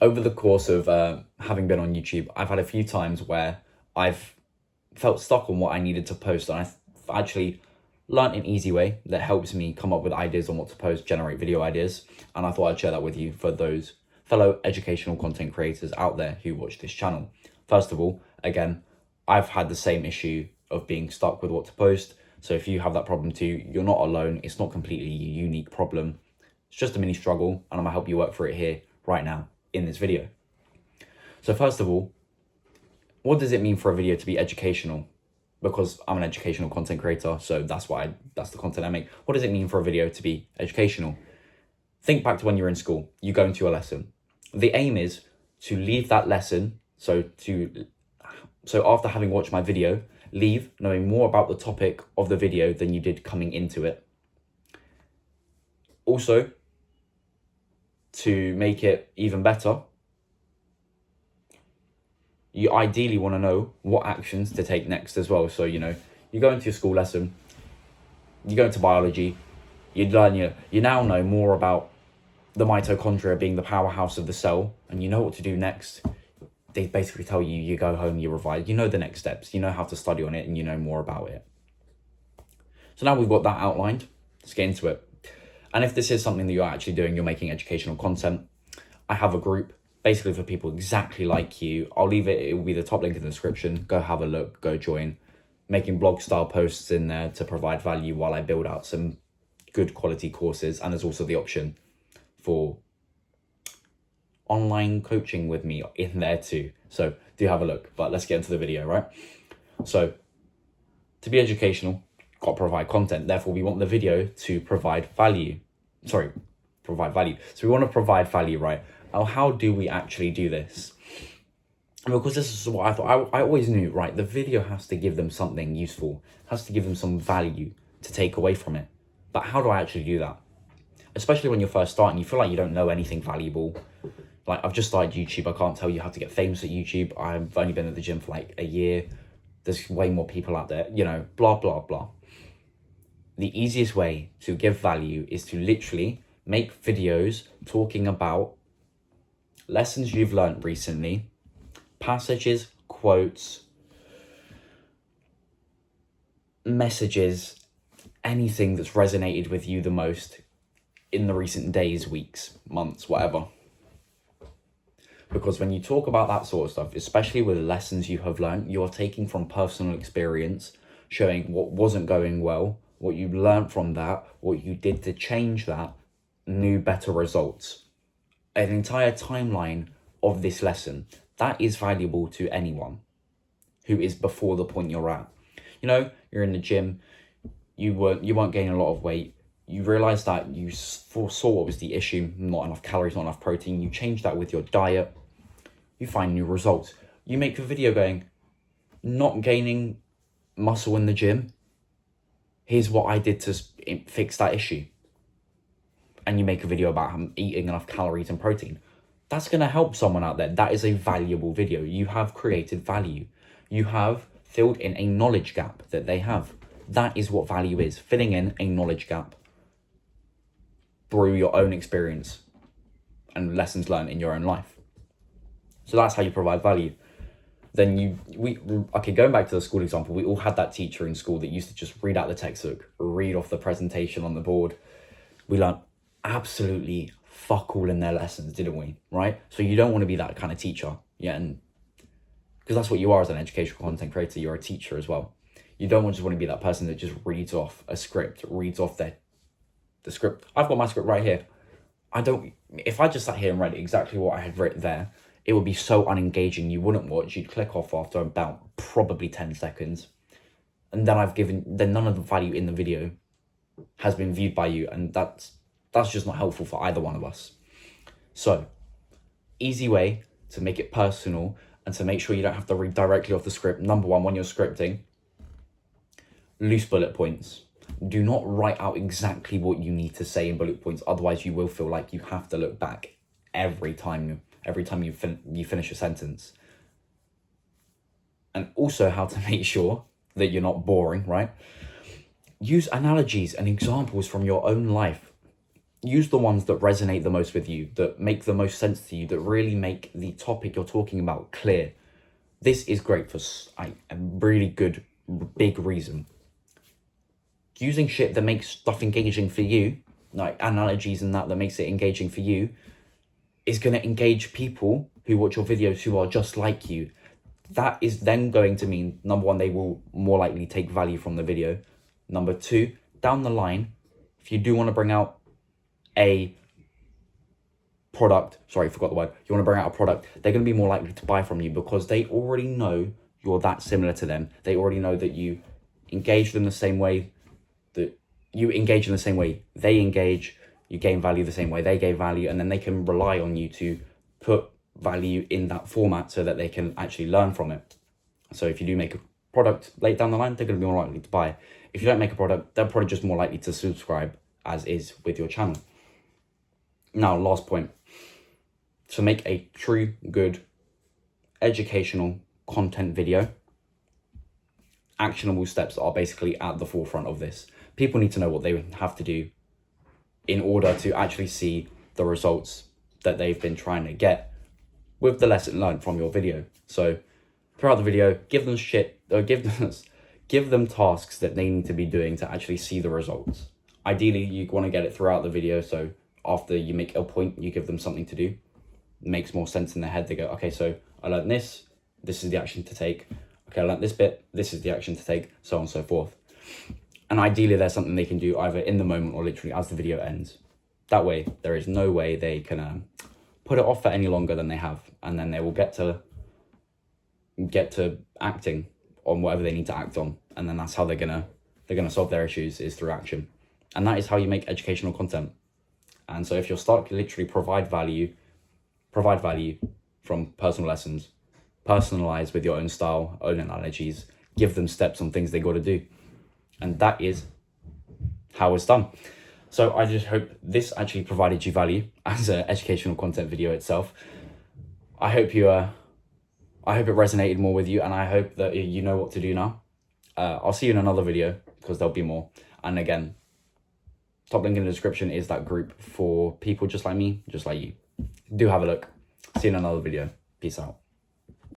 over the course of having been on YouTube, I've had a few times where I've felt stuck on what I needed to post, and I've actually learned an easy way that helps me come up with ideas on what to post, generate video ideas, and I thought I'd share that with you for those fellow educational content creators out there who watch this channel. First of all, again, I've had the same issue of being stuck with what to post, so if you have that problem too, you're not alone. It's not completely a unique problem. It's just a mini struggle, and I'm gonna help you work through it here right now in this video. So first of all, what does it mean for a video to be educational? Because I'm an educational content creator, so that's the content I make. What does it mean for a video to be educational? Think back to when you're in school, you go into a lesson. The aim is to leave that lesson, so after having watched my video, leave knowing more about the topic of the video than you did coming into it. Also, to make it even better, you ideally want to know what actions to take next as well. So, you go into your school lesson, you go into biology, you now know more about the mitochondria being the powerhouse of the cell, and you know what to do next. They basically tell you, you go home, you revise, you know the next steps, you know how to study on it, and you know more about it. So now we've got that outlined, let's get into it. And if this is something that you're actually doing, you're making educational content, I have a group basically for people exactly like you. I'll leave it will be the top link in the description. Go have a look, go join. Making blog style posts in there to provide value while I build out some good quality courses. And there's also the option for online coaching with me in there too. So do have a look, but let's get into the video, right? So to be educational, got to provide content. Therefore, we want the video to provide value. So we want to provide value, right? Now, how do we actually do this? Because this is what I thought. I always knew, right? The video has to give them something useful, has to give them some value to take away from it. But how do I actually do that? Especially when you're first starting, you feel like you don't know anything valuable. Like, I've just started YouTube. I can't tell you how to get famous at YouTube. I've only been at the gym for like a year. There's way more people out there, blah, blah, blah. The easiest way to give value is to literally make videos talking about lessons you've learned recently, passages, quotes, messages, anything that's resonated with you the most in the recent days, weeks, months, whatever. Because when you talk about that sort of stuff, especially with lessons you have learned, you're taking from personal experience, showing what wasn't going well, what you learned from that, what you did to change that, new, better results. An entire timeline of this lesson. That is valuable to anyone who is before the point you're at. You're in the gym, you weren't gaining a lot of weight. You realize that you foresaw what was the issue, not enough calories, not enough protein. You change that with your diet. You find new results. You make a video going, not gaining muscle in the gym. Here's what I did to fix that issue. And you make a video about eating enough calories and protein. That's going to help someone out there. That is a valuable video. You have created value. You have filled in a knowledge gap that they have. That is what value is, filling in a knowledge gap through your own experience and lessons learned in your own life. So that's how you provide value. Then going back to the school example, we all had that teacher in school that used to just read out the textbook, read off the presentation on the board. We learned absolutely fuck all in their lessons, didn't we? Right? So you don't want to be that kind of teacher. Yeah, and because that's what you are as an educational content creator. You're a teacher as well. You don't just want to be that person that just reads off a script, reads off the script. I've got my script right here. If I just sat here and read exactly what I had written there, it would be so unengaging. You wouldn't watch. You'd click off after about probably 10 seconds. And then none of the value in the video has been viewed by you. And that's just not helpful for either one of us. So, easy way to make it personal and to make sure you don't have to read directly off the script. Number one, when you're scripting, loose bullet points. Do not write out exactly what you need to say in bullet points. Otherwise, you will feel like you have to look back every time you finish a sentence. And also how to make sure that you're not boring, right? Use analogies and examples from your own life. use the ones that resonate the most with you, that make the most sense to you, that really make the topic you're talking about clear. This is great for a really good, big reason. Using shit that makes stuff engaging for you, like analogies and that makes it engaging for you, is going to engage people who watch your videos who are just like you. That is then going to mean, number one, they will more likely take value from the video. Number two, down the line, if you do want to bring out a product, sorry, I forgot the word, you want to bring out a product, they're going to be more likely to buy from you because they already know you're that similar to them. They already know that you engage them the same way, that you engage in the same way they engage, you gain value the same way they gain value, and then they can rely on you to put value in that format so that they can actually learn from it. So if you do make a product late down the line, they're going to be more likely to buy. If you don't make a product, they're probably just more likely to subscribe, as is with your channel. Now, last point. To make a true, good, educational content video, actionable steps are basically at the forefront of this. People need to know what they have to do in order to actually see the results that they've been trying to get with the lesson learned from your video. So throughout the video, give them tasks that they need to be doing to actually see the results. Ideally, you want to get it throughout the video, so after you make a point, you give them something to do. It makes more sense in their head. They go, okay, so I learned this is the action to take. Okay, I learned this bit, this is the action to take, so on and so forth. And ideally, there's something they can do either in the moment or literally as the video ends. That way, there is no way they can put it off for any longer than they have, and then they will get to acting on whatever they need to act on, and then that's how they're gonna solve their issues, is through action. And that is how you make educational content. And so if you're stuck, literally provide value from personal lessons, personalize with your own style, own analogies, give them steps on things they got to do, and that is how it's done. So I just hope this actually provided you value as an educational content video itself. I hope it resonated more with you, and I hope that you know what to do now. I'll see you in another video because there'll be more. And again, top link in the description is that group for people just like me, just like you. Do have a look. See you in another video. Peace out.